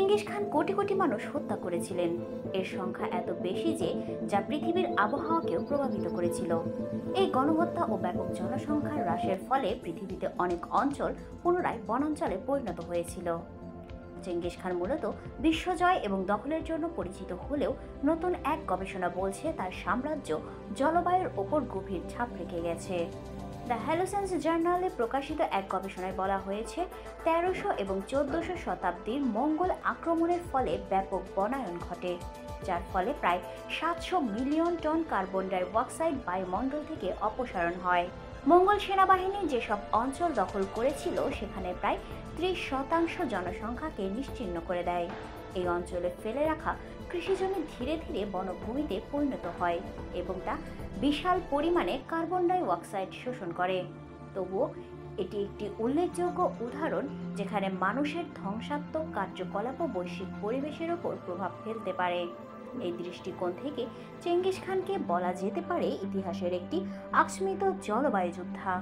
Genghis Khan crore crore মানুষ হত্যা করেছিলেন। এর সংখ্যা এত বেশি যে যা পৃথিবীর আবহাওয়াকেও প্রভাবিত করেছিল। এই গণহত্যা ও ব্যাপক জনসংখ্যার হ্রাসের ফলে পৃথিবীতে অনেক অঞ্চল পুনরায় বনাঞ্চলে পরিণত হয়েছিল। চেঙ্গিস খান মূলত বিশ্বজয় এবং দখলের জন্য পরিচিত হলেও নতুন এক গবেষণা বলছে তার সাম্রাজ্য জলবায়ুর ওপর গভীর ছাপ রেখে গেছে। দ্য হ্যালোসেন্স জার্নালে প্রকাশিত এক গবেষণায় বলা হয়েছে ১৩০০ এবং ১৪০০ শতাব্দীর মঙ্গল আক্রমণের ফলে ব্যাপক বনায়ন ঘটে, যার ফলে প্রায় ৭০০ million ton carbon die oxide বায়ুমণ্ডল থেকে অপসারণ হয়। মঙ্গল সেনাবাহিনী যেসব অঞ্চল দখল করেছিল সেখানে প্রায় ৩০% জনসংখ্যাকে নিশ্চিহ্ন করে দেয়। এই অঞ্চলে ফেলে রাখা কৃষিজমি ধীরে ধীরে বনভূমিতে পরিণত হয় এবং তা বিশাল পরিমাণে কার্বন ডাই অক্সাইড শোষণ করে। তবুও এটি একটি উল্লেখযোগ্য উদাহরণ যেখানে মানুষের ধ্বংসাত্মক কার্যকলাপও বৈশ্বিক পরিবেশের ওপর প্রভাব ফেলতে পারে। এই দৃষ্টিকোণ থেকে চেঙ্গিস খানকে বলা যেতে পারে ইতিহাসের একটি আকস্মিক জলবায়ু যোদ্ধা।